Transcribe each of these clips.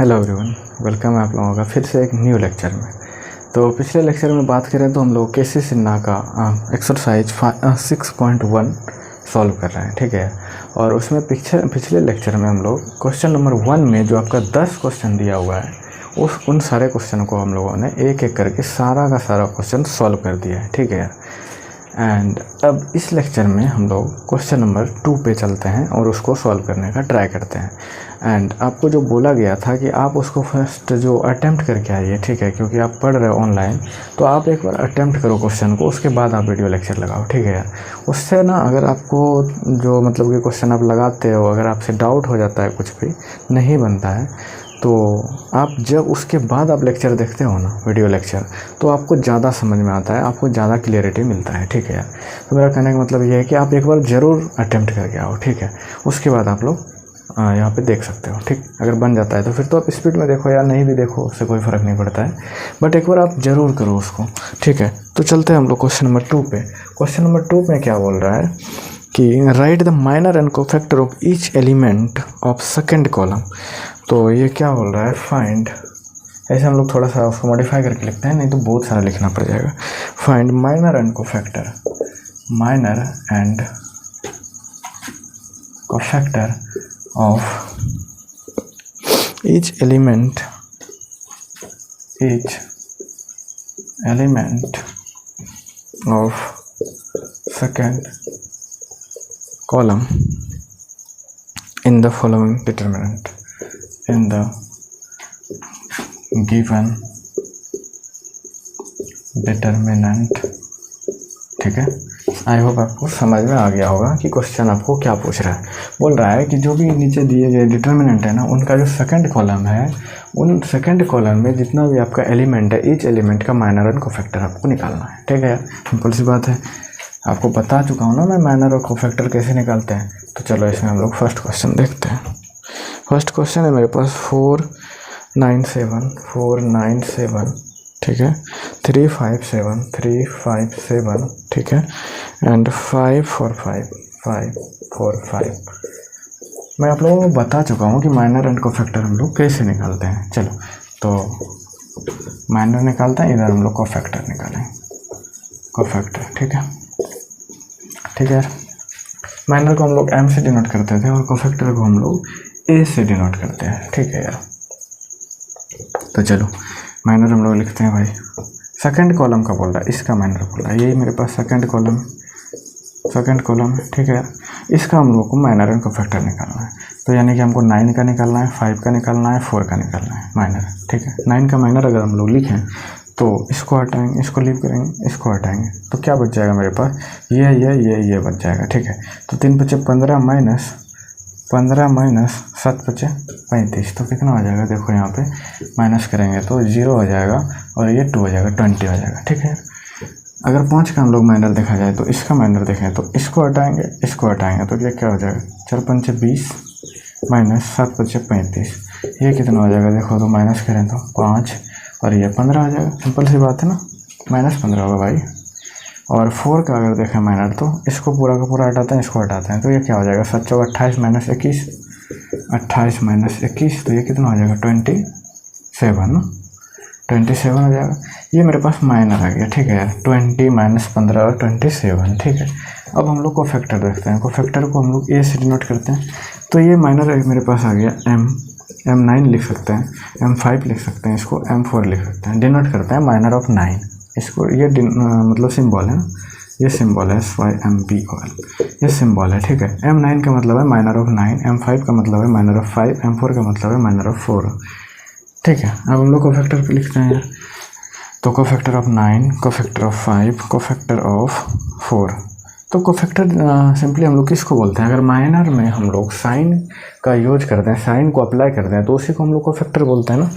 Hello everyone, welcome है आप लोगों का फिर से एक न्यू लेक्चर में। तो पिछले लेक्चर में बात करें तो हम लोग केसी सिन्हा का एक्सरसाइज 6.1 सॉल्व कर रहे हैं, ठीक है। और उसमें पिछले लेक्चर में हम लोग क्वेश्चन नंबर 1 में जो आपका 10 क्वेश्चन दिया हुआ है उन सारे क्वेश्चन को हम लोगों ने एक एक करके सारा का सारा क्वेश्चन सॉल्व कर दिया है, ठीक है। एंड अब इस लेक्चर में हम लोग क्वेश्चन नंबर 2 पे चलते हैं और उसको सॉल्व करने का ट्राई करते हैं। एंड आपको जो बोला गया था कि आप उसको फर्स्ट जो अटेम्प्ट करके आइए, ठीक है, क्योंकि आप पढ़ रहे हो ऑनलाइन, तो आप एक बार अटेम्प्ट करो क्वेश्चन को, उसके बाद आप वीडियो लेक्चर लगाओ, ठीक है यार। उससे ना अगर आपको जो मतलब कि क्वेश्चन आप लगाते हो, अगर आपसे डाउट हो जाता है, कुछ भी नहीं बनता है, तो आप जब उसके बाद आप लेक्चर देखते हो ना, वीडियो लेक्चर, तो आपको ज़्यादा समझ में आता है, आपको ज़्यादा क्लियरिटी मिलता है, ठीक है यार। तो मेरा कहने का मतलब ये है कि आप एक बार ज़रूर अटेम्प्ट करके आओ, ठीक है। उसके बाद आप लोग यहाँ पे देख सकते हो, ठीक। अगर बन जाता है तो फिर तो आप स्पीड में देखो या नहीं भी देखो, उससे कोई फ़र्क नहीं पड़ता है, बट एक बार आप ज़रूर करो उसको, ठीक है। तो चलते हैं हम लोग क्वेश्चन नंबर 2 पे। क्वेश्चन नंबर 2 में क्या बोल रहा है कि right the minor and cofactor of each element of second column. तो ये क्या बोल रहा है, फाइंड, ऐसे हम लोग थोड़ा सा उसको मॉडिफाई करके लिखते हैं, नहीं तो बहुत सारा लिखना पड़ जाएगा। Find minor and cofactor, minor and cofactor of each element of second column in the following determinant, in the given determinant, ठीक है। आई होप आपको समझ में आ गया होगा कि क्वेश्चन आपको क्या पूछ रहा है। बोल रहा है कि जो भी नीचे दिए गए डिटर्मिनेंट है ना, उनका जो सेकंड कॉलम है, उन सेकंड कॉलम में जितना भी आपका एलिमेंट है, ईच एलिमेंट का माइनर एंड कोफैक्टर आपको निकालना है, ठीक है। सिंपल सी बात है, आपको बता चुका हूँ ना मैं माइनर और कोफैक्टर कैसे निकालते हैं। तो चलो इसमें हम लोग फर्स्ट क्वेश्चन देखते हैं। फर्स्ट क्वेश्चन है मेरे पास 497, ठीक है, 357, ठीक है, एंड 545। मैं आप लोगों को बता चुका हूँ कि माइनर एंड कोफैक्टर हम लोग कैसे निकालते हैं। चलो तो माइनर निकालते हैं, इधर हम लोग कोफैक्टर निकालें, कोफैक्टर, ठीक है, ठीक है। माइनर को हम लोग एम से डिनोट करते थे और कोफैक्टर को हम लोग ए से डिनोट करते हैं, ठीक है यार। तो चलो माइनर हम लोग लिखते हैं भाई, सेकंड कॉलम का बोल रहा है, इसका माइनर बोल रहा है, यही मेरे पास सेकंड कॉलम है, ठीक है। इसका हम लोग को माइनर एंड कोफैक्टर निकालना है। तो यानी कि हमको 9 का निकालना है, 5 का निकालना है, 4 का निकालना है माइनर, ठीक है। 9 का माइनर अगर हम लोग लिखें तो इसको हटाएंगे, इसको लीव करेंगे, इसको हटाएंगे, तो क्या बच जाएगा मेरे पास, ये बच जाएगा, ठीक है। तो 3 बचे 15 माइनस 7 बचे 35, तो कितना हो जाएगा, देखो यहाँ पे माइनस करेंगे तो 0 हो जाएगा और ये 2 हो जाएगा, 20 हो जाएगा, ठीक है। अगर 5 का हम लोग माइनर देखा जाए तो इसका माइनर देखें तो इसको हटाएंगे, तो ये क्या हो जाएगा, 4 पंचे 20 माइनस 7 बचे 35, ये कितना हो जाएगा, देखो तो माइनस करें तो 5 और ये 15 हो जाएगा। सिंपल सी बात है ना, -15 होगा भाई। और 4 का अगर देखें माइनर तो इसको पूरा का पूरा हटाते हैं, इसको हटाते हैं, तो ये क्या हो जाएगा, 7 चौक 28 माइनस 21, 28 माइनस 21, तो ये कितना हो जाएगा, 27 ना, 27 हो जाएगा। ये मेरे पास माइनर आ गया, ठीक है यार, 20 माइनस 15 और 27, ठीक है। अब हम लोग कोफैक्टर देखते हैं। कोफैक्टर को हम लोग ए से डिनोट करते हैं, तो ये माइनर मेरे पास आ गया M9 लिख सकते हैं, M5 लिख सकते हैं, इसको M4 लिख सकते हैं। डिनोट करते हैं माइनर ऑफ 9, इसको ये मतलब सिंबल है ना, ये सिंबल है SYMBOL, ये सिंबल है, ठीक है। M9 का मतलब है माइनर ऑफ 9, M5 का मतलब है माइनर ऑफ 5, M4 का मतलब है माइनर ऑफ 4, ठीक है। अब हम लोग कोफैक्टर पे लिखते हैं यार, तो cofactor of 9, cofactor of 5, cofactor of 4। तो कोफैक्टर सिंपली हम लोग किसको बोलते हैं, अगर माइनर में हम लोग साइन का यूज करते हैं, साइन को अप्लाई करते हैं, तो उसी को हम लोग कोफैक्टर बोलते हैं ना।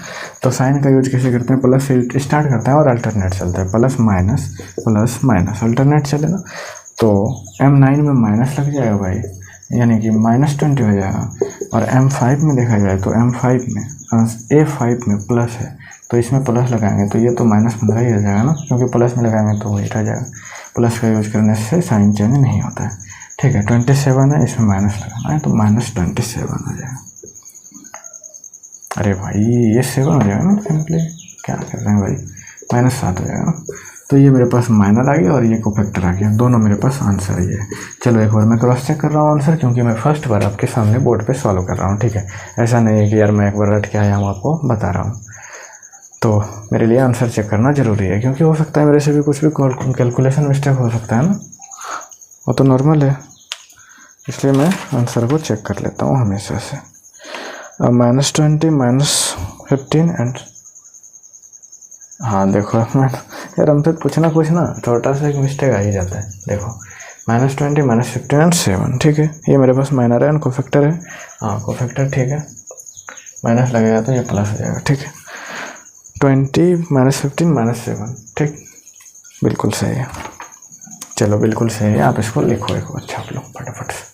तो साइन का यूज कैसे करते हैं, प्लस से स्टार्ट करते हैं और अल्टरनेट चलता है, प्लस माइनस अल्टरनेट चले ना। तो M9 में माइनस लग जाएगा भाई, यानी कि -20 हो जाएगा। और M5 में देखा जाए तो M5 में A5 में प्लस है, तो इसमें प्लस लगाएंगे तो ये तो -15 ही हो जाएगा ना, क्योंकि प्लस में लगाएंगे तो वही रह जाएगा। प्लस का यूज करने से साइन चेंज नहीं होता है, ठीक है। 27 है, इसमें माइनस लगाना है तो -27 हो जाएगा। अरे भाई ये 7 हो जाएगा ना सिंपली, क्या कर रहे हैं भाई, -7 हो जाएगा ना। तो ये मेरे पास माइनर आ गया और ये कोफैक्टर आ गया, दोनों मेरे पास आंसर ही है। चलो एक बार मैं क्रॉस चेक कर रहा हूँ आंसर, क्योंकि मैं फर्स्ट बार आपके सामने बोर्ड पे सॉल्व कर रहा हूँ, ठीक है। ऐसा नहीं है कि यार मैं एक बार रट के आया हूँ आपको बता रहा हूँ। तो मेरे लिए आंसर चेक करना ज़रूरी है, क्योंकि हो सकता है मेरे से भी कुछ भी कैलकुलेशन मिस्टेक हो सकता है ना, वो तो नॉर्मल है, इसलिए मैं आंसर को चेक कर लेता हूँ हमेशा से। अब -20 -15 एंड हाँ देखो मैं यार हमसे कुछ ना छोटा सा एक मिस्टेक आ ही जाता है। देखो -20 -15 एंड 7, ठीक है। ये मेरे पास माइनर है एंड कोफैक्टर है, हाँ कोफैक्टर ठीक है, माइनस लगेगा तो ये प्लस हो जाएगा, ठीक है। 20 -15 -7, ठीक, बिल्कुल सही है। चलो बिल्कुल सही है, आप इसको लिखो एक बार, छाप लो फटाफट से।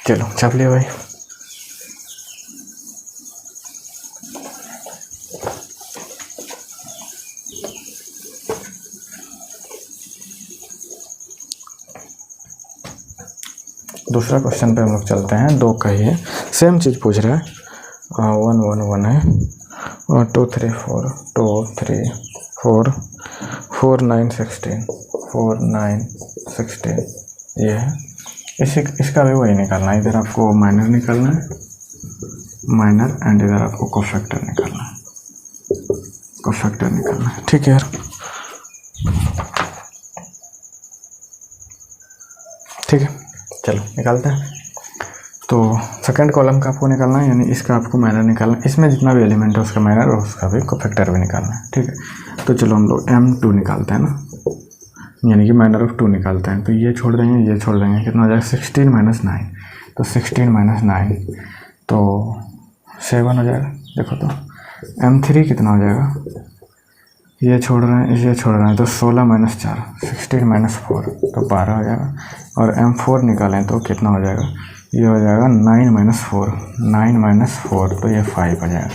चलो छाप लिया भाई। दूसरा क्वेश्चन पे हम लोग चलते हैं, 2 का ही है, सेम चीज़ पूछ रहा है। 1 1 1 है, 2 3 4 2 3 4 4 9 16 4 9 16 ये है। इसका भी वही निकालना है, इधर आपको माइनर निकालना है, माइनर एंड इधर आपको कोफैक्टर निकालना है, कोफैक्टर निकालना है, ठीक है यार, ठीक है। चलो निकालते हैं। तो सेकंड कॉलम का आपको निकालना है, यानी इसका आपको माइनर निकालना है, इसमें जितना भी एलिमेंट है उसका माइनर और उसका भी कोफैक्टर भी निकालना है, ठीक है। तो चलो हम लोग M2 निकालते हैं ना, यानी कि माइनर ऑफ 2 निकालते हैं। तो ये छोड़ देंगे, ये छोड़ देंगे, कितना हो जाएगा 16 - 9, तो 16 - 9 तो 7 हो जाएगा। देखो तो M3 कितना हो जाएगा, ये छोड़ रहे हैं, ये छोड़ रहे हैं, तो 16 - 4 16 - 4 तो 12 हो जाएगा। और M4 निकालें तो कितना हो जाएगा, ये हो जाएगा 9 - 4 9 - 4 तो ये 5 हो जाएगा।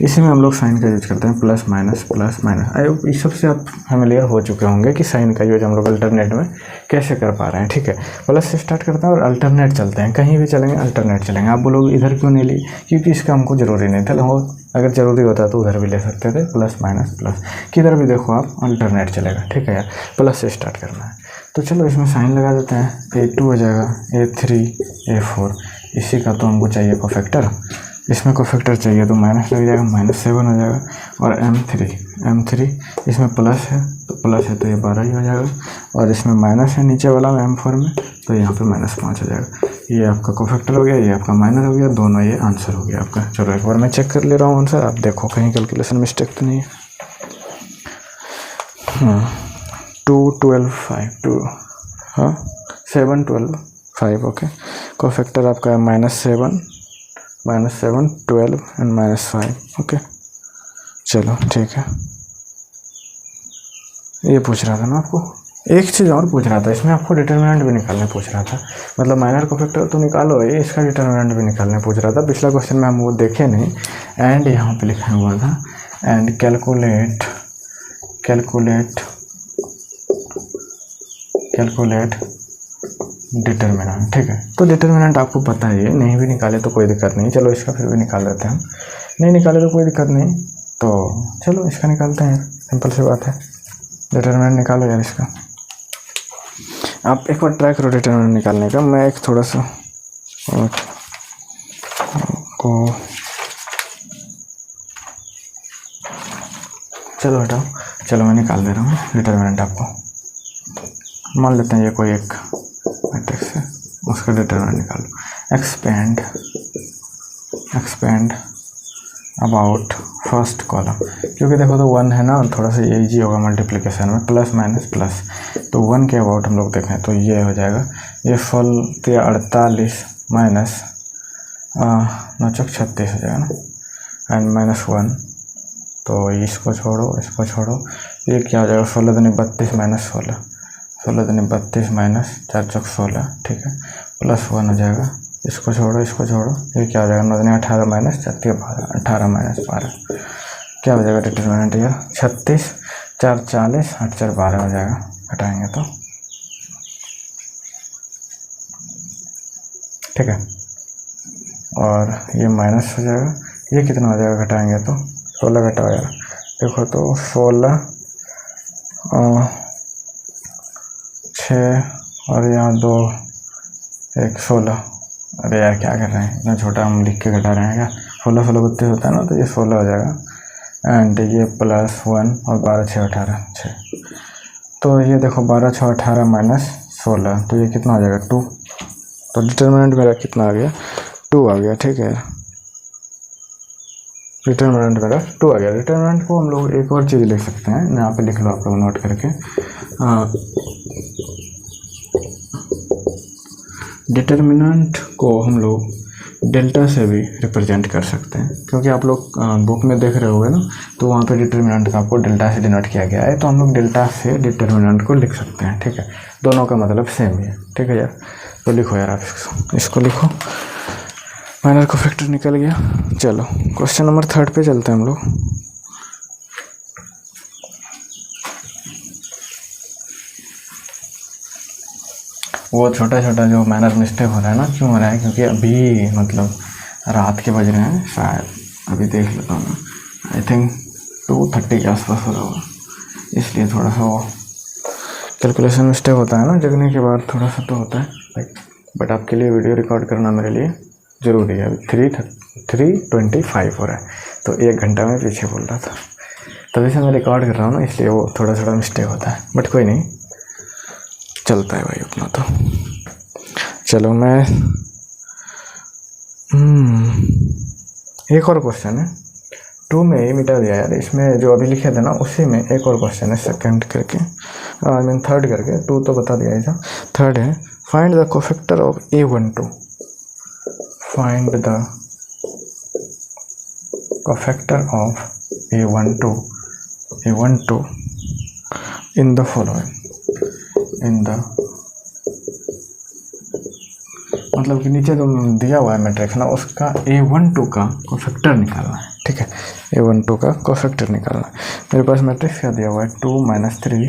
इसी में हम लोग साइन का यूज करते हैं, प्लस माइनस प्लस माइनस। इस सबसे आप फेमिलियर हो चुके होंगे कि साइन का यूज हम लोग अल्टरनेट में कैसे कर पा रहे हैं, ठीक है। प्लस से स्टार्ट करते हैं और अल्टरनेट चलते हैं, कहीं भी चलेंगे अल्टरनेट चलेंगे। आप बोलोगे इधर क्यों नहीं ली, क्योंकि इसका हमको ज़रूरी नहीं था, अगर ज़रूरी होता तो उधर भी ले सकते थे, प्लस माइनस प्लस, किधर भी देखो आप अल्टरनेट चलेगा, ठीक है यार। प्लस से स्टार्ट करना है, तो चलो इसमें साइन लगा देते हैं। A2 हो जाएगा, A3 A4, इसी का तो हमको चाहिए कोफैक्टर, इसमें कोफैक्टर चाहिए तो माइनस लग जाएगा, -7 हो जाएगा। और M3 इसमें प्लस है तो ये 12 ही हो जाएगा, और इसमें माइनस है नीचे वाला में M4 में, तो यहाँ पे -5 हो जाएगा। ये आपका कोफैक्टर हो गया, ये आपका माइनर हो गया, दोनों ये आंसर हो गया आपका। चलो एक बार मैं चेक कर ले रहा हूँ आंसर, आप देखो कहीं कैलकुलेशन मिस्टेक तो नहीं है। 2 12 5 2 हाँ 7 12 5 ओके। कोफैक्टर आपका है -7 12 एंड -5 ओके। चलो ठीक है, ये पूछ रहा था ना आपको, एक चीज़ और पूछ रहा था, इसमें आपको डिटरमिनेंट भी निकालने पूछ रहा था। मतलब माइनर कोफैक्टर तो निकालो, ये इसका डिटरमिनेंट भी निकालने पूछ रहा था। पिछला क्वेश्चन में हम वो देखे नहीं, एंड यहाँ पे लिखा हुआ था एंड कैलकुलेट डिटरमिनेंट, ठीक है। तो डिटरमिनेंट आपको पता है, नहीं भी निकाले तो कोई दिक्कत नहीं। चलो इसका फिर भी निकाल देते हैं हम, नहीं निकाले तो कोई दिक्कत नहीं, तो चलो इसका निकालते हैं, सिंपल सी बात है। डिटरमिनेंट निकालो यार इसका, आप एक बार ट्राई करो डिटरमिनेंट निकालने का। मैं एक थोड़ा सा को चलो हटाओ, चलो मैं निकाल दे रहा हूँ डिटरमिनेंट आपको। मान लेते हैं ये कोई एक मैट्रिक्स है, उसका डिटरमिनेंट निकाल लो। एक्सपेंड अबाउट फर्स्ट कॉलम, क्योंकि देखो तो 1 है ना, थोड़ा सा इजी होगा मल्टीप्लिकेशन में, प्लस माइनस प्लस, तो 1 के अबाउट हम लोग देखें तो ये हो जाएगा, ये फल 48 माइनस 9 × 36 हो जाएगा ना, एंड -1, तो इसको छोड़ो, ये क्या हो जाएगा, 16 दूनी 32 माइनस 16 दूनी 32 माइनस 4 × 16, ठीक है, +1 हो जाएगा। इसको छोड़ो, ये क्या हो जाएगा, 9 दूनी 18 माइनस 4 × 12, 18 माइनस 12, क्या हो जाएगा डिटरमिनेंट यार, 36, 4 40, 8 4 12 हो जाएगा, हटाएंगे तो, ठीक है। और ये माइनस हो जाएगा, ये कितना हो जाएगा घटाएंगे तो 16 घटा यार, देखो तो 16 6 और यहाँ 2 1 16। अरे यार क्या कर रहे हैं, इतना छोटा हम लिख के घटा रहे हैं क्या, 16 16 बत्तीस होता है ना, तो ये 16 हो जाएगा एंड ये +1 और 12 6 18 6। तो ये देखो 12 6 18 माइनस 16, तो ये कितना हो जाएगा 2। तो डिटर्मिनेंट मेरा कितना आ गया 2 आ गया। ठीक है, डिटर्मिनेंट मेरा 2 आ गया। डिटर्मिनेंट को हम लोग एक और चीज़ लिख सकते हैं, यहाँ पे लिख लो आप लोग नोट करके। डिटर्मिनेंट को हम लोग डेल्टा से भी रिप्रेजेंट कर सकते हैं, क्योंकि आप लोग बुक में देख रहे होगे ना, तो वहाँ पे डिटर्मिनेंट का आपको डेल्टा से डिनोट किया गया है, तो हम लोग डेल्टा से डिटर्मिनेंट को लिख सकते हैं। ठीक है, दोनों का मतलब सेम ही है। ठीक है यार, तो लिखो यार आप इसको लिखो, माइनर कोफैक्टर निकल गया। चलो क्वेश्चन नंबर 3 पे चलते हैं हम लोग। वो छोटा छोटा जो माइनर मिस्टेक हो रहा है ना, क्यों हो रहा है, क्योंकि अभी मतलब रात के बज रहे हैं शायद, अभी देख लेता हूँ, आई थिंक 2:30 के आसपास हो रहा होगा, इसलिए थोड़ा सा वो कैलकुलेशन मिस्टेक होता है ना, जगने के बाद थोड़ा सा तो होता है। बट आपके लिए वीडियो रिकॉर्ड करना मेरे लिए ज़रूरी है। अभी 3:25 हो रहा है, तो 1 घंटा में पीछे बोल रहा था, तभी से मैं रिकॉर्ड कर रहा हूँ ना, इसलिए वो थोड़ा थोड़ा मिस्टेक होता है, बट कोई नहीं, चलता है भाई उतना तो। चलो मैं एक और क्वेश्चन है 2 में, ये मिटा दिया यार, इसमें जो अभी लिखे थे ना उसी में एक और क्वेश्चन है सेकंड करके, आई मीन थर्ड करके, 2 तो बता दिया था, थर्ड है find the cofactor of A12, find the cofactor of A12 in the following, in the, मतलब कि नीचे जो दिया हुआ है मैट्रिक्स ना, उसका A12 का कोफैक्टर निकालना है। ठीक है, A12 का कोफैक्टर निकालना है। मेरे पास मैट्रिक्स क्या दिया हुआ है, 2 -3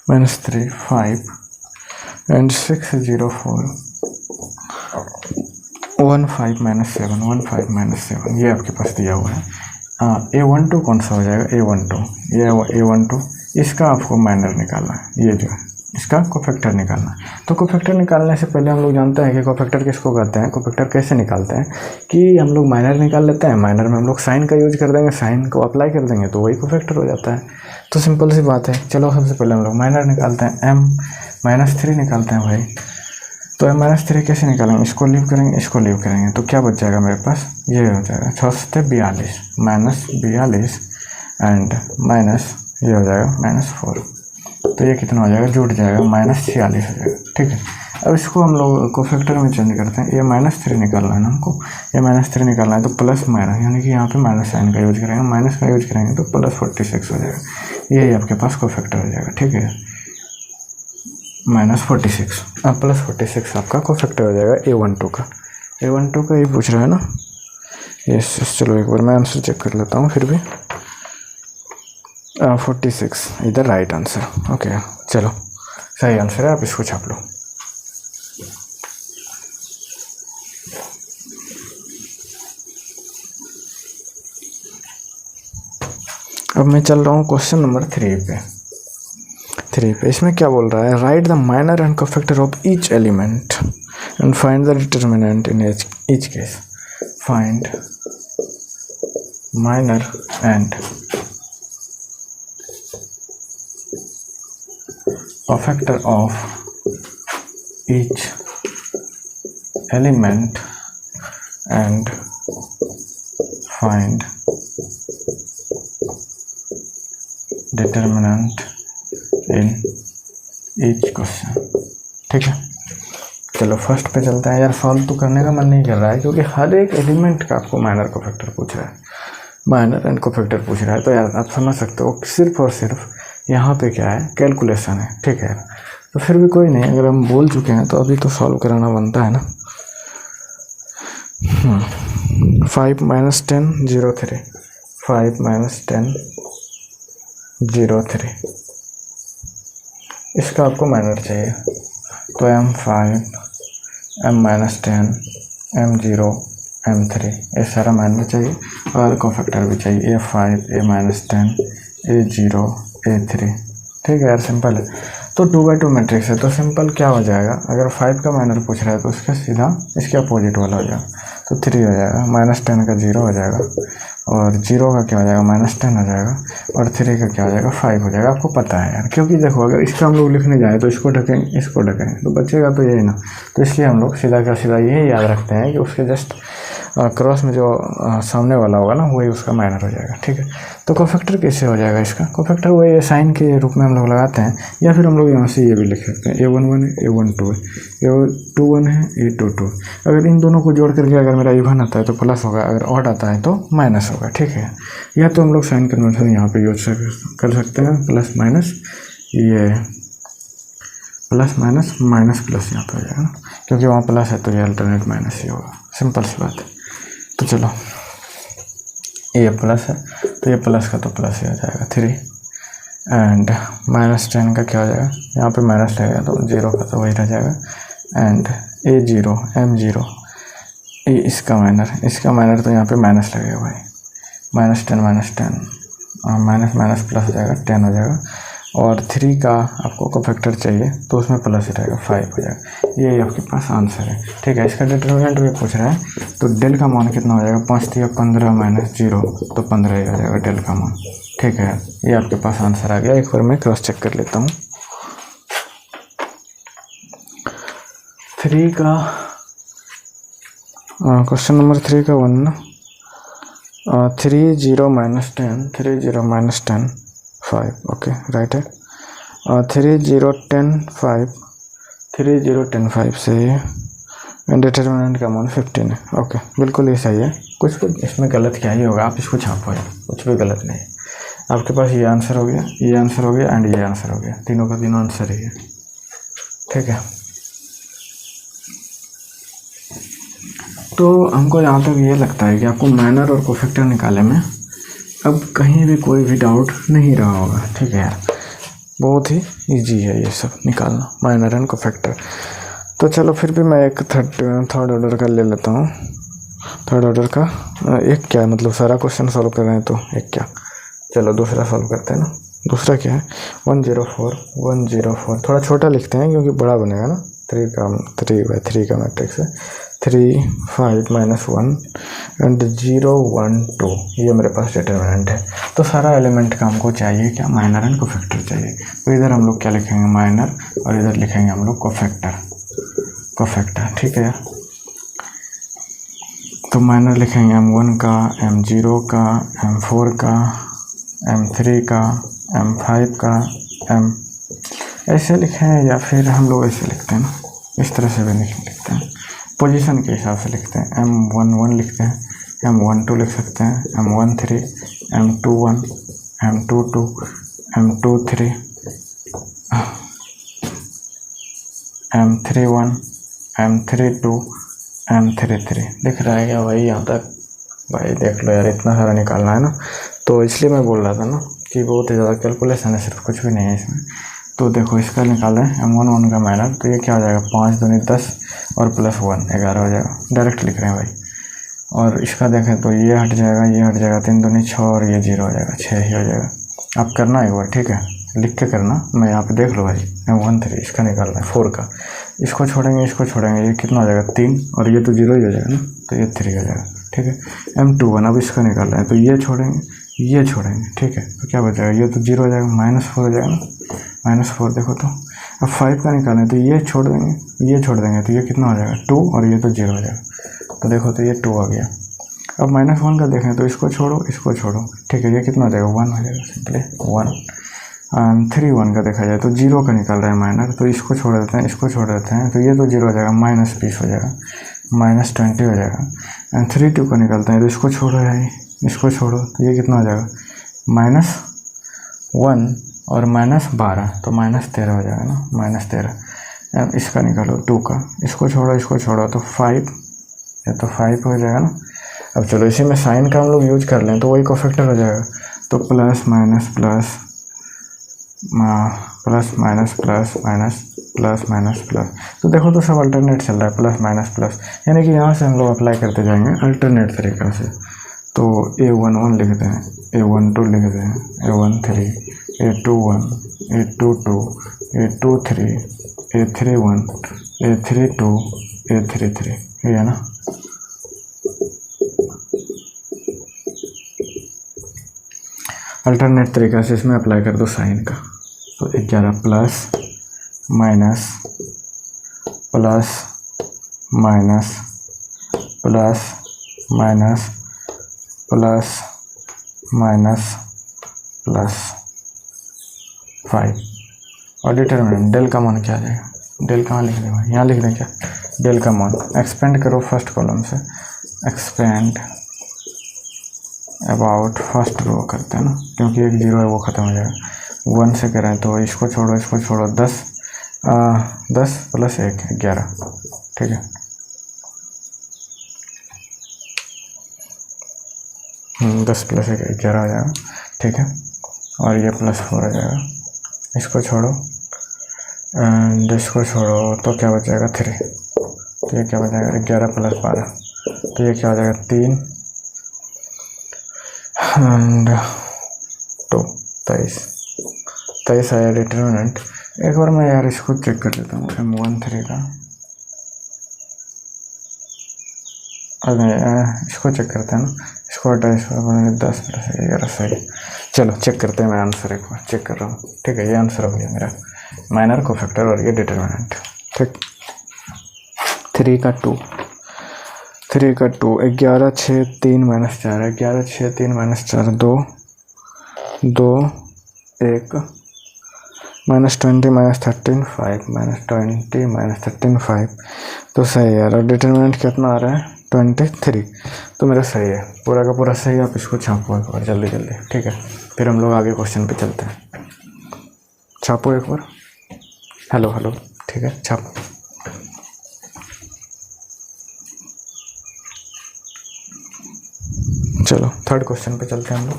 -3 5 एंड 6 0 4 1 5 -7 1 5 -7, ये आपके पास दिया हुआ है। A12 कौन सा हो जाएगा, A12, ये A12, इसका आपको माइनर निकालना है, ये जो है इसका कोफैक्टर निकालना है। तो कोफैक्टर निकालने से पहले हम लोग जानते हैं कि कोफैक्टर किसको कहते हैं, कोफैक्टर कैसे निकालते हैं, कि हम लोग माइनर निकाल लेते हैं, माइनर में हम लोग साइन का यूज कर देंगे, साइन को अप्लाई कर देंगे तो वही कोफैक्टर हो जाता है। तो सिंपल सी बात है। चलो सबसे पहले हम लोग माइनर निकालते हैं, M-3 निकालते हैं भाई। तो M-3 कैसे निकालेंगे, इसको लीव करेंगे, इसको लीव करेंगे, तो क्या बच जाएगा मेरे पास, ये हो जाएगा 6 42 -42 एंड माइनस ये हो जाएगा -4, तो ये कितना हो जाएगा, जुड़ जाएगा -46 हो जाएगा। ठीक है, अब इसको हम लोग कोफैक्टर में चेंज करते हैं, ये -3 निकालना है ना हमको, ये -3 निकालना है, तो प्लस माइनस, यानी कि यहाँ पे माइनस साइन का यूज करेंगे, माइनस का यूज करेंगे तो +46 हो जाएगा, यही आपके पास कोफैक्टर हो जाएगा। ठीक है, -46 +46 आपका कोफैक्टर हो जाएगा A12 का। A12 का ही पूछ रहा है ना, यस। चलो एक बार मैं आंसर चेक कर लेता हूँ फिर भी। 46 इधर राइट आंसर। ओके चलो सही आंसर है, आप इसको छाप लो। अब मैं चल रहा हूँ क्वेश्चन नंबर 3 पे। इसमें क्या बोल रहा है, right the minor and cofactor of each element and find the determinant in each case. Find minor and cofactor of each element and find determinant in each question. ठीक है, चलो फर्स्ट पे चलते हैं। यार सॉल्व तो करने का मन नहीं कर रहा है, क्योंकि हर एक एलिमेंट का आपको माइनर कोफैक्टर पूछ रहा है, माइनर एंड कोफैक्टर पूछ रहा है। तो यार आप समझ सकते हो सिर्फ और सिर्फ यहाँ पे क्या है, कैलकुलेशन है। ठीक है, तो फिर भी कोई नहीं, अगर हम बोल चुके हैं तो अभी तो सॉल्व कराना बनता है ना। 5 - 10 0 3 5 - 10 0 3, इसका आपको माइनर चाहिए, तो M5 M - 10 M0 m3, ये सारा माइनर चाहिए और कोफैक्टर भी चाहिए, a5 a-10 a0 a3। ठीक है यार, सिंपल है। तो 2/2 मैट्रिक्स है तो सिंपल क्या हो जाएगा, अगर 5 का माइनर पूछ रहा है तो उसका सीधा इसके अपोजिट वाला हो जाएगा, तो 3 हो जाएगा, -10 का 0 हो जाएगा, और 0 का क्या हो जाएगा -10 हो जाएगा, और 3 का क्या हो जाएगा 5 हो जाएगा। आपको पता है यार, क्योंकि देखो अगर इसका हम लोग लिखने जाए तो इसको ढकेंगे इसको ढकेंगे तो बचेगा तो यही ना, तो इसलिए हम लोग सीधा का सीधा यही याद रखते हैं कि उसके जस्ट क्रॉस में जो सामने वाला होगा ना वही उसका माइनर हो जाएगा। ठीक है, तो कोफैक्टर कैसे हो जाएगा इसका, कोफैक्टर वही साइन के रूप में हम लोग लगाते हैं, या फिर हम लोग यहाँ से ये भी लिख सकते हैं a11 है a12 है a21 है a22। अगर इन दोनों को जोड़ करके अगर मेरा इवन आता है तो प्लस होगा, अगर ऑड आता है तो माइनस होगा। ठीक है, या तो हम लोग साइन कन्वर्जन यहाँ पे यूज कर सकते हैं, प्लस माइनस, ये प्लस माइनस माइनस प्लस यहाँ पे हो जाएगा ना, क्योंकि वहाँ प्लस है तो ये अल्टरनेट माइनस ही होगा, सिंपल सी बात है। तो चलो ये प्लस है तो ये प्लस का तो प्लस ही हो जाएगा 3, एंड -10 का क्या हो जाएगा, यहाँ पे माइनस लगेगा तो 0 का तो वही रह जाएगा, एंड a0 m0 ये इसका माइनर तो यहाँ पे माइनस लगेगा भाई, -10 माइनस प्लस हो जाएगा 10 हो जाएगा, और 3 का आपको कोफैक्टर चाहिए तो उसमें प्लस ही रहेगा 5 हो जाएगा। ये आपके पास आंसर है। ठीक है, इसका डिटरमिनेंट भी पूछ रहा है तो डेल का मान कितना हो जाएगा, 5 3 15 -0 तो 15 ही हो जाएगा डेल का मान। ठीक है, ये आपके पास आंसर आ गया। एक बार मैं क्रॉस चेक कर लेता हूँ। 3 का क्वेश्चन नंबर 3 का 1 ना, 3 0 -10 5, ओके राइट है। 3 0 10 5 से डिटरमिनेंट का मान 15 है। ओके, बिल्कुल ये सही है, कुछ इसमें गलत क्या ही होगा, आप इसको छापो, कुछ भी गलत नहीं है। आपके पास ये आंसर हो गया, ये आंसर हो गया, एंड ये आंसर हो गया, तीनों का तीनों आंसर ही है। ठीक है, तो हमको यहाँ तक ये लगता है कि आपको माइनर और कोफैक्टर निकालने में अब कहीं भी कोई भी डाउट नहीं रहा होगा। ठीक है यार, बहुत ही इजी है ये सब निकालना, माइनर एंड कोफैक्टर। तो चलो फिर भी मैं एक थर्ड ऑर्डर का ले लेता हूँ। थर्ड ऑर्डर का एक क्या, मतलब सारा क्वेश्चन सॉल्व कर रहे हैं तो एक क्या, चलो दूसरा सॉल्व करते हैं ना। दूसरा क्या है, 104 थोड़ा छोटा लिखते हैं क्योंकि बड़ा बनेगा ना, 3/3 का मैट्रिक्स है। 3 5 -1 एंड 0 1 2, ये मेरे पास डिटरमिनेंट है। तो सारा एलिमेंट का हमको चाहिए क्या, माइनर एंड कोफैक्टर चाहिए। तो इधर हम लोग क्या लिखेंगे, माइनर, और इधर लिखेंगे हम लोग कोफैक्टर। ठीक है यार, तो माइनर लिखेंगे m1 का, m0 का, m4 का, m3 का, m5 का, m ऐसे लिखें, या फिर हम लोग ऐसे लिखते हैं ना, इस तरह से भी लिखते हैं, पोजीशन के हिसाब से लिखते हैं। m11 लिखते हैं, m12 लिख सकते हैं, m13, m21, m22, m23, m31, m32, m33। दिख रहा है क्या भाई यहाँ तक? भाई देख लो यार, इतना सारा निकालना है ना, तो इसलिए मैं बोल रहा था ना कि बहुत ही ज़्यादा कैलकुलेशन है, सिर्फ कुछ भी नहीं है इसमें। तो देखो इसका निकाल रहे हैं m11 का माइनर, तो ये क्या हो जाएगा, 5 दूनी 10 और +1 11 हो जाएगा, डायरेक्ट लिख रहे हैं भाई। और इसका देखें तो ये हट जाएगा, 3 दूनी 6 और ये 0 हो जाएगा, 6 ही हो जाएगा। आप करना एक बार, ठीक है, लिख के करना, मैं यहाँ पे देख लो भाई। m13 इसका निकालना है 4 का, इसको छोड़ेंगे, ये कितना हो जाएगा 3, और ये तो 0 ही हो जाएगा ना, तो ये 3 हो जाएगा। ठीक है, m21 अब इसका निकालना है, तो ये छोड़ेंगे, ठीक है, तो क्या बचेगा, ये तो 0 हो जाएगा, -4 हो जाएगा ना, -4 देखो तो। अब 5 का निकालना है, तो ये छोड़ देंगे, तो ये कितना हो जाएगा 2, और ये तो 0 हो जाएगा, तो देखो तो ये 2 आ गया। अब -1 का देखें तो इसको छोड़ो, ठीक है, ये कितना हो जाएगा 1 हो जाएगा, सिंपली 1। 3 1 का देखा जाए तो 0 का निकाल रहा है माइनर, तो इसको छोड़ देते हैं, तो ये तो 0 हो जाएगा, -20 हो जाएगा, -20 हो जाएगा। एंड 3 2 का निकालते हैं, तो इसको छोड़ो, तो ये कितना हो जाएगा, -1 और -12, तो -13 हो जाएगा ना, -13। इसका निकालो 2 का, इसको छोड़ो, तो 5, ये तो 5 हो जाएगा ना। अब चलो इसी में साइन का हम लोग यूज कर लें, तो वही कोफैक्टर हो जाएगा, तो plus minus plus minus plus. तो देखो तो सब अल्टरनेट चल रहा है, प्लस माइनस प्लस, यानी कि यहाँ से हम लोग अप्लाई करते जाएंगे अल्टरनेट तरीक़ा से। तो A11 लिखते हैं, A12 लिखते हैं, A13, A21, A22, A23, A31, A32, A33, ये है ना। अल्टरनेट तरीक़ा से इसमें अप्लाई कर दो साइन का। तो 11 plus minus plus minus plus minus plus minus plus 5 और डिटरमिनेंट डेल का मान क्या आ जाएगा, डेल कहाँ लिख दें भाई, यहाँ लिख दें क्या, डेल का मान एक्सपेंड करो फर्स्ट कॉलम से, एक्सपेंड अबाउट फर्स्ट रो करते हैं ना, क्योंकि एक जीरो है वो ख़त्म हो जाएगा। 1 से करें तो इसको छोड़ो 10 प्लस 1 11, ठीक है। 10 प्लस 1 11 हो जाएगा, ठीक है। और ये प्लस 4 हो जाएगा, इसको छोड़ो एंड इसको छोड़ो तो क्या बच जाएगा 3, तो ये क्या बच जाएगा 11 प्लस 12, तो ये क्या हो जाएगा 3 एंड 2 23 आया डिटरमिनेंट। एक बार मैं यार इसको चेक कर लेता हूँ M13 का, अरे इसको चेक करते हैं ना, इसको 10 प्लस 11 सही। चलो चेक करते हैं, मैं आंसर एक बार चेक कर रहा हूँ, ठीक है। ये आंसर हो गया मेरा, माइनर कोफैक्टर और ये डिटरमिनेंट, ठीक। 3 का 2 11 6 3 माइनस 4 है, 11 6 3 minus 4 2 2 1 minus 20 minus 13 5 minus 20 minus 13 5, तो सही है यार। और डिटरमिनेंट कितना आ रहा है 23, तो मेरा सही है, पूरा का पूरा सही है। आप इसको छापो एक बार जल्दी जल्दी, ठीक है, फिर हम लोग आगे क्वेश्चन पे चलते हैं। छापो एक बार, हेलो, ठीक है, छापो। चलो थर्ड क्वेश्चन पे चलते हैं हम लोग।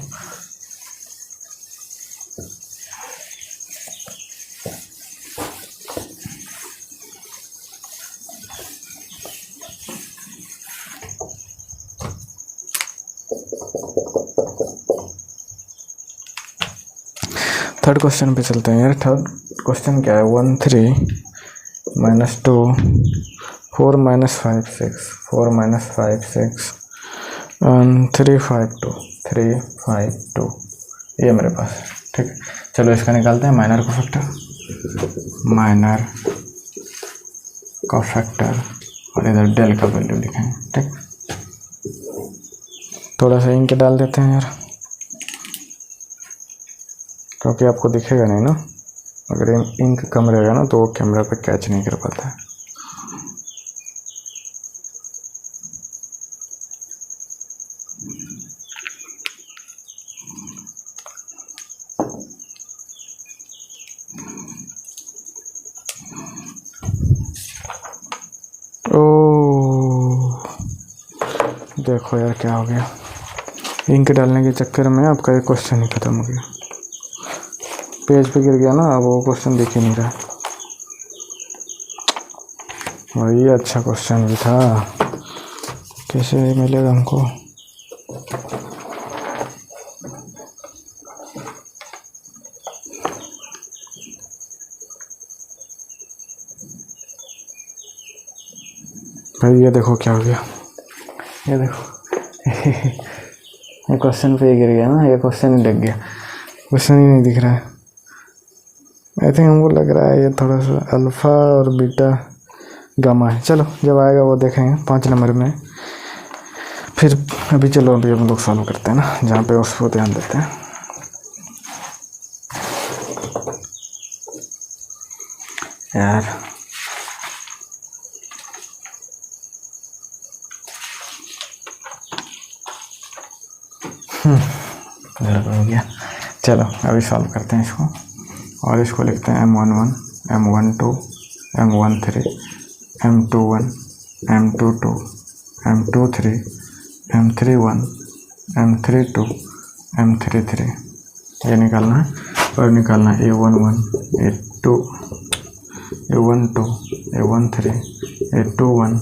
थर्ड क्वेश्चन पे चलते हैं यार। थर्ड क्वेश्चन क्या है, 13 माइनस 2 4 माइनस 5 6 4 माइनस 5 6 3 5 2, ये मेरे पास है, ठीक है। चलो इसका निकालते हैं माइनर कोफैक्टर और इधर डेल का वैल्यू लिखेंगे, ठीक। थोड़ा सा इंक डाल देते हैं यार, क्योंकि आपको दिखेगा नहीं ना, अगर इंक कम रहेगा ना तो वो कैमरा पे कैच नहीं कर पाता है। ओह देखो यार क्या हो गया, इंक डालने के चक्कर में आपका एक क्वेश्चन ही खत्म हो गया, पेज पे गिर गया ना, अब वो क्वेश्चन दिख ही नहीं रहा। और ये अच्छा क्वेश्चन भी था, कैसे मिलेगा हमको। भाई ये देखो क्या हो गया, ये देखो ये क्वेश्चन पे गिर गया ना, ये क्वेश्चन ही लग गया, क्वेश्चन ही नहीं दिख रहा है। आई थिंक हमको लग रहा है ये थोड़ा सा अल्फ़ा और बीटा गामा है। चलो जब आएगा वो देखेंगे 5 नंबर में, फिर अभी चलो अभी हम लोग सॉल्व करते हैं ना, जहाँ पे उसको ध्यान देते हैं। यार गड़बड़ हो गया। चलो अभी सॉल्व करते हैं इसको, और इसको लिखते हैं M11 M12 M13 M21 M22 M23 M31 M32 M33, ये निकालना है। और निकालना है A11 A2 A12 A13 A21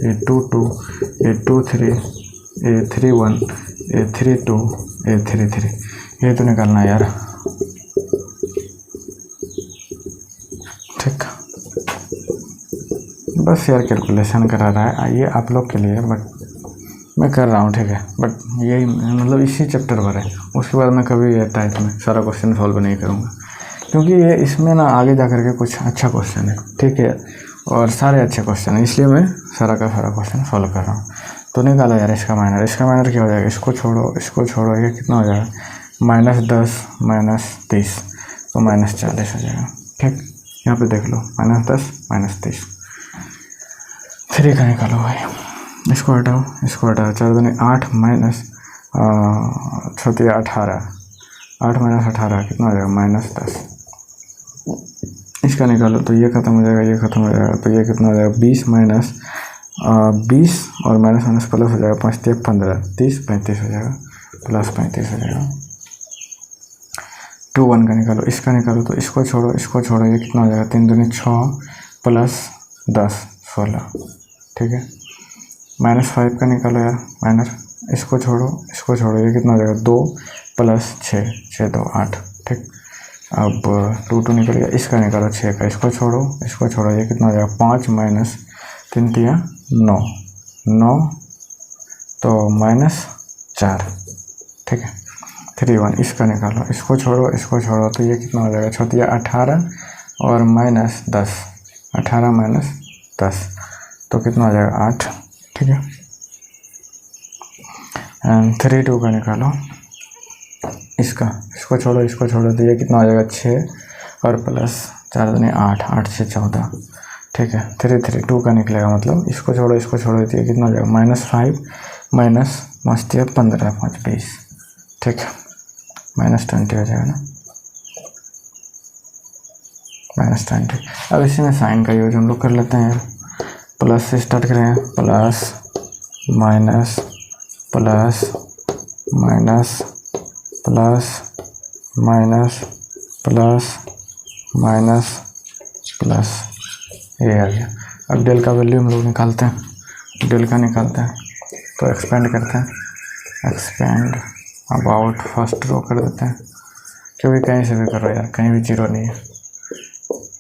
A22 A23 A31 A32 A33, ये तो निकालना है यार। ठीक, बस यार कैलकुलेशन करा रहा है ये आप लोग के लिए, बट मैं कर रहा हूँ, ठीक है। बट यही मतलब इसी चैप्टर पर है, उसके बाद मैं कभी ये टाइप में सारा क्वेश्चन सॉल्व नहीं करूँगा, क्योंकि ये इसमें ना आगे जा करके कुछ अच्छा क्वेश्चन है, ठीक है, और सारे अच्छे क्वेश्चन हैं, इसलिए मैं सारा का सारा क्वेश्चन सॉल्व कर रहा हूँ। तो निकालो यार इसका माइनर। इसका माइनर क्या हो जाएगा, इसको छोड़ो, ये कितना हो जाएगा -10 -30, तो -40 हो जाएगा। ठीक, यहाँ पे देख लो -10 -30, 3 का निकालो भाई। इसको हटाओ 4 दूनी 8 माइनस 18, 8 - 18 कितना हो जाएगा -10। इसका निकालो तो ये खत्म हो जाएगा, ये खत्म हो जाएगा, तो ये कितना हो जाएगा 20 माइनस 20 और माइनस प्लस हो जाएगा 5 × 15 30 35 हो जाएगा, प्लस 35 हो जाएगा। 2 1 का निकालो। इसका निकालो तो इसको छोड़ो, ये कितना हो जाएगा 3 दूनी 6 प्लस 10 16, ठीक है। -5 का निकालो यार माइनस, इसको छोड़ो, ये कितना हो जाएगा 2 प्लस 6 6 2 8, ठीक। अब 2 2 निकल गया। इसका निकालो 6 का, इसको छोड़ो, ये कितना हो जाएगा 5 माइनस 3 3 9 9, तो -4, ठीक है। 3 1, इसका निकालो, इसको छोड़ो, तो ये कितना हो जाएगा 6 18 और -10, 18 - 10, तो कितना हो जाएगा 8, ठीक है। एंड 3 2 का निकालो। इसको छोड़ो, तो ये कितना हो जाएगा 6 और प्लस 4 दूनी 8 8 6 14, ठीक है। 3 3 2 का निकलेगा, मतलब इसको छोड़ो, तो ये कितना हो जाएगा -5 माइनस 15 5 20, ठीक है, -20 हो जाएगा ना, -20। अब इसी में साइन का यूज हम लोग कर लेते हैं यार। प्लस से स्टार्ट करें, plus minus plus minus plus minus plus minus plus, ये आ गया। अब डेल का वैल्यू हम लोग निकालते हैं, तो एक्सपेंड करते हैं, एक्सपेंड अबाउट फर्स्ट रो कर देते हैं, क्योंकि कहीं से भी करो यार, कहीं भी 0 नहीं है,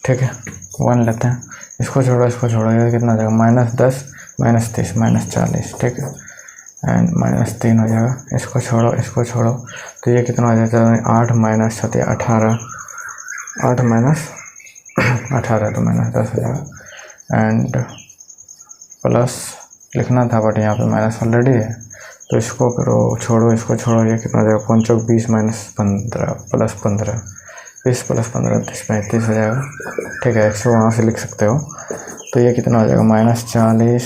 ठीक है। 1 लेते हैं, इसको छोड़ो, ये कितना हो जाएगा -10 -30 -40, ठीक है। एंड -3 हो जाएगा, इसको छोड़ो, तो ये कितना हो जाएगा 8 माइनस 18 8 माइनस 18, तो -10 हो जाएगा। एंड प्लस लिखना था बट यहाँ पे माइनस ऑलरेडी है, तो इसको छोड़ो, ये कितना हो जाएगा 5 × 20 -15 प्लस 15 20 प्लस 15 30 35 हो जाएगा, ठीक है। 100 वहाँ से लिख सकते हो, तो ये कितना हो जाएगा -40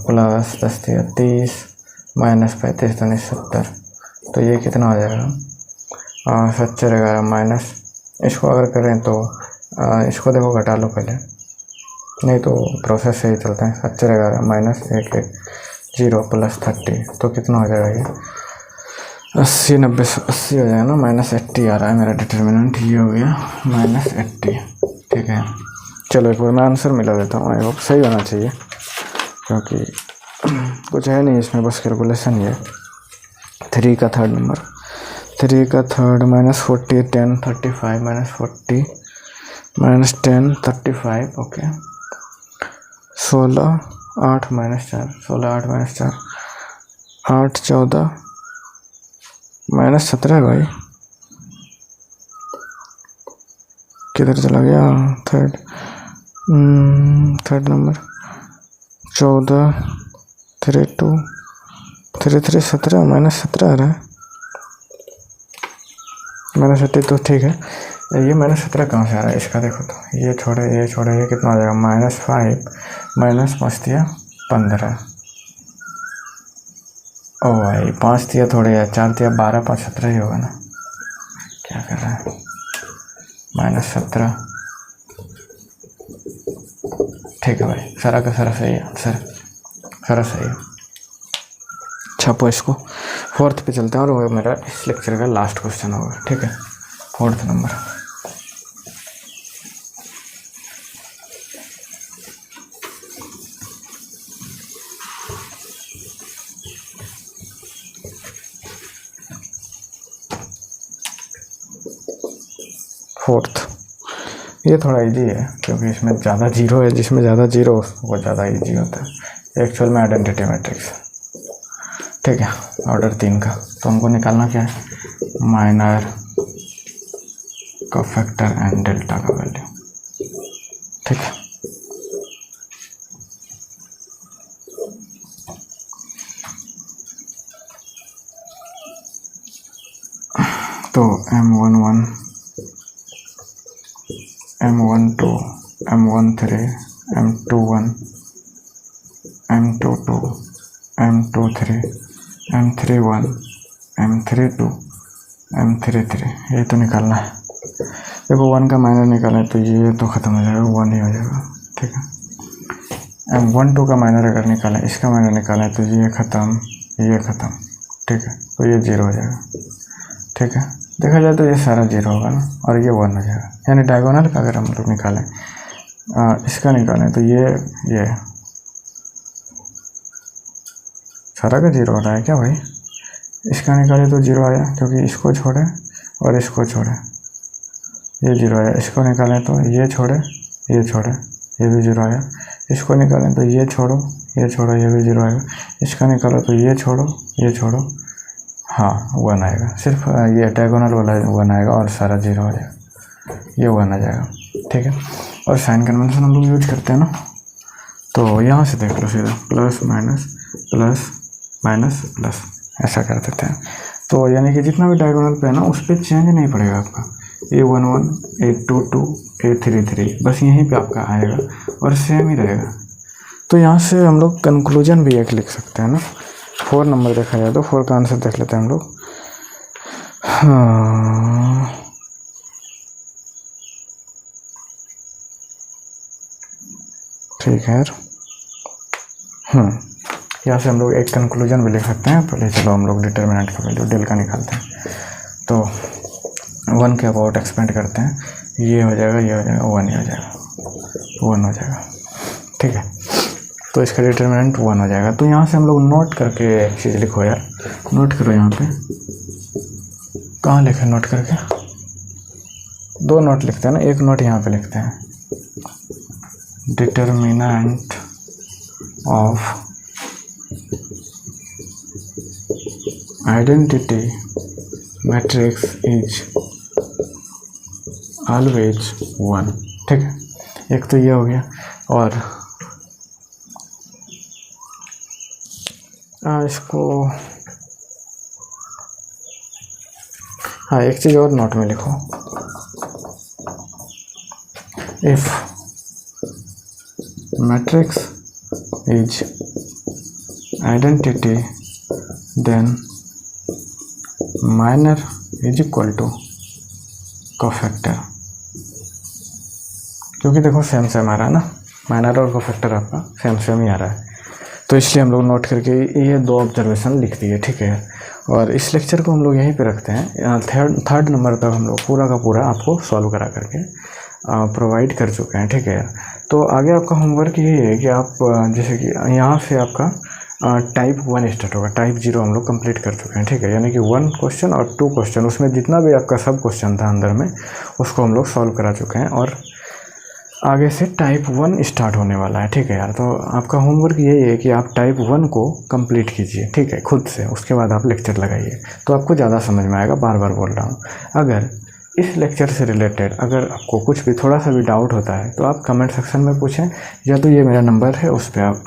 प्लस 10 30 -35 तो 70, तो ये कितना हो जाएगा 7 11 माइनस, इसको अगर करें तो इसको देखो घटा लो पहले, नहीं तो प्रोसेस से ही चलते हैं। 7 11 माइनस 1 1 0 प्लस 30, तो कितना हो जाएगा ये 80 90 80 हो जाएगा ना, -80 आ रहा है मेरा डिटर्मिनेंट, ये हो गया -80, ठीक है। चलो एक बार मैं आंसर मिला देता हूँ, आई होप सही होना चाहिए, क्योंकि कुछ है नहीं इसमें, बस कैलकुलेशन ही है। 3 का थर्ड नंबर, -40 10 35 -40 -10 35, ओके। 16 8 -4 16 8 -4 8 14 -17 भाई, किधर चला गया थर्ड नंबर 14 3 2 3 3 17 -17 आ रहा है, -30, तो ठीक है। ये -17 कहाँ से आ रहा है इसका देखो, तो ये छोड़े, ये कितना हो जाएगा -5 माइनस 5 × 15, ओ भाई 5 दिया थोड़े यार, 4 दिया 12 5 17 ही होगा ना, क्या कर रहा है -17, ठीक है भाई, सारा का सारा सही है आंसर, सारा सही है। छापो इसको। 4th पे चलते हैं, और वो मेरा इस लेक्चर का लास्ट क्वेश्चन होगा, ठीक है। 4th number, fourth. ये थोड़ा इजी है क्योंकि इसमें ज़्यादा जीरो है, जिसमें ज़्यादा जीरो वो ज़्यादा इजी होता है एक्चुअल में आइडेंटिटी मैट्रिक्स। ठीक है, ऑर्डर 3 का। तो हमको निकालना क्या है, माइनर कोफैक्टर एंड डेल्टा का वैल्यू। ठीक है, तो M11, M12, M13, M21, M22, M23, M31, M32, M33, ये तो निकालना है। देखो 1 का माइनर निकालें तो ये तो ख़त्म हो जाएगा, 1 ही हो जाएगा। ठीक है, M12 का माइनर अगर निकालें, इसका माइनर निकालें तो ये ख़त्म, ये ख़त्म। ठीक है, तो ये 0 हो जाएगा। ठीक है, देखा जाए तो ये सारा 0 होगा ना, और ये 1 हो जाएगा। यानी डायगोनल का अगर हम लोग निकालें, इसका निकालें तो ये सारा का 0 हो रहा है क्या भाई? इसका निकाले तो 0 आया क्योंकि इसको छोड़े और इसको छोड़े, ये 0 आया। इसको निकालें तो ये छोड़े, ये छोड़े, ये भी 0 आया। इसको निकालें तो ये छोड़ो, ये छोड़ो, ये भी 0 आएगा। इसका निकालो तो ये छोड़ो, ये छोड़ो, हाँ 1 आएगा। सिर्फ ये डायगोनल वाला 1 आएगा और सारा 0 हो जाएगा, ये 1 आ जाएगा। ठीक है, और साइन कन्वेंशन हम लोग यूज करते हैं ना, तो यहाँ से देख लो सीधा plus minus plus minus plus ऐसा कर देते हैं। तो यानी कि जितना भी डायगोनल पे है ना उस पर चेंज नहीं पड़ेगा आपका, A11, A22, A33 बस यहीं पे आपका आएगा और सेम ही रहेगा। तो यहाँ से हम लोग कंक्लूजन भी एक लिख सकते हैं ना। 4 नंबर देखा जाए तो 4 का आंसर देख लेते हैं हम लोग। हाँ, ठीक है यार। यहाँ से हम लोग एक कंक्लूजन भी लिख सकते हैं। पहले चलो हम लोग डिटर्मिनेंट का वैल्यू डेल का निकालते हैं। तो 1 के अबाउट एक्सपेंड करते हैं, ये हो जाएगा, ये हो जाएगा, 1 ही हो जाएगा, 1 हो जाएगा। ठीक है, तो इसका डिटर्मिनेंट 1 हो जाएगा। तो यहाँ से हम लोग नोट करके एक चीज़ लिखो यार, नोट करो यहाँ पे। कहाँ लिखे नोट करके? 2 नोट लिखते हैं ना, एक नोट यहाँ पे लिखते हैं, determinant of identity matrix is always 1। ठीक है, एक तो ये हो गया। और इसको हाँ एक चीज़ और नोट में लिखो, if matrix is identity then minor is equal to cofactor. क्योंकि देखो सेम सेम आ रहा है ना, माइनर और कोफैक्टर आपका सेम सेम ही आ रहा है, तो इसलिए हम लोग नोट करके ये 2 ऑब्जर्वेशन लिख दिए। ठीक है, और इस लेक्चर को हम लोग यहीं पे रखते हैं। थर्ड नंबर तक हम लोग पूरा का पूरा आपको सॉल्व करा करके प्रोवाइड कर चुके हैं। ठीक है, तो आगे आपका होमवर्क ये है कि आप जैसे कि यहाँ से आपका टाइप 1 स्टार्ट होगा, टाइप 0 हम लोग कंप्लीट कर चुके हैं। ठीक है, यानी कि 1 क्वेश्चन और 2 क्वेश्चन, उसमें जितना भी आपका सब क्वेश्चन था अंदर में उसको हम लोग सॉल्व करा चुके हैं, और आगे से टाइप 1 स्टार्ट होने वाला है। ठीक है यार, तो आपका होमवर्क यही है कि आप टाइप 1 को कंप्लीट कीजिए। ठीक है, खुद से, उसके बाद आप लेक्चर लगाइए तो आपको ज़्यादा समझ में आएगा। बार बार बोल रहा हूँ, अगर इस लेक्चर से रिलेटेड अगर आपको कुछ भी थोड़ा सा भी डाउट होता है तो आप कमेंट सेक्शन में पूछें, या तो ये मेरा नंबर है उस पर आप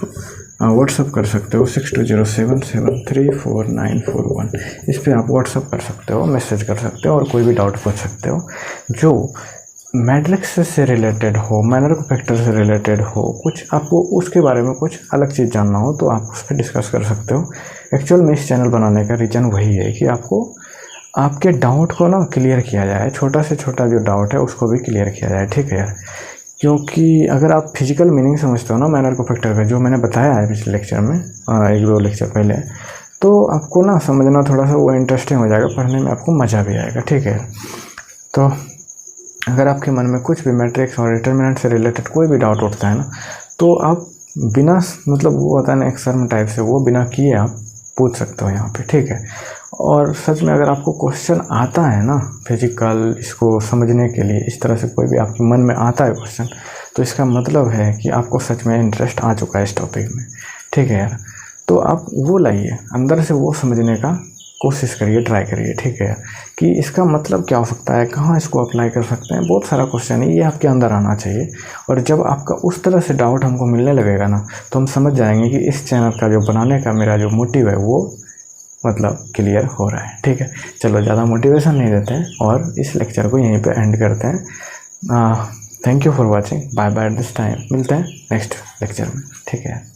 व्हाट्सअप कर सकते हो 6207734941। इस पर आप व्हाट्सअप कर सकते हो, मैसेज कर सकते हो और कोई भी डाउट पूछ सकते हो जो मैट्रिक्स से रिलेटेड हो, माइनर कोफैक्टर से रिलेटेड हो, कुछ आपको उसके बारे में कुछ अलग चीज़ जानना हो तो आप उस पर डिस्कस कर सकते हो। एक्चुअल में इस चैनल बनाने का रीज़न वही है कि आपको आपके डाउट को ना क्लियर किया जाए, छोटा से छोटा जो डाउट है उसको भी क्लियर किया जाए। ठीक है यार, क्योंकि अगर आप फिजिकल मीनिंग समझते हो ना माइनर कोफैक्टर का, जो मैंने बताया है पिछले लेक्चर में 1-2 लेक्चर पहले, तो आपको ना समझना थोड़ा सा वो इंटरेस्टिंग हो जाएगा, पढ़ने में आपको मज़ा भी आएगा। ठीक है, तो अगर आपके मन में कुछ भी मैट्रिक्स और डिटर्मिनेंट से रिलेटेड कोई भी डाउट उठता है ना, तो आप बिना मतलब वो होता है ना एक्सर्म टाइप से, वो बिना किए आप पूछ सकते हो यहाँ पे, ठीक है। और सच में अगर आपको क्वेश्चन आता है ना फिजिकल, इसको समझने के लिए इस तरह से कोई भी आपके मन में आता है क्वेश्चन, तो इसका मतलब है कि आपको सच में इंटरेस्ट आ चुका है इस टॉपिक में, ठीक है यार। तो आप वो लाइए अंदर से, वो समझने का कोशिश करिए, ट्राई करिए, ठीक है यार, कि इसका मतलब क्या हो सकता है, कहाँ इसको अप्लाई कर सकते हैं। बहुत सारा क्वेश्चन है, ये आपके अंदर आना चाहिए। और जब आपका उस तरह से डाउट हमको मिलने लगेगा ना, तो हम समझ जाएंगे कि इस चैनल का जो बनाने का मेरा जो मोटिव है वो मतलब क्लियर हो रहा है, ठीक है। चलो ज़्यादा मोटिवेशन नहीं देते हैं और इस लेक्चर को यहीं पे एंड करते हैं। Thank you for watching, bye bye at this time. मिलते हैं नेक्स्ट लेक्चर में, ठीक है।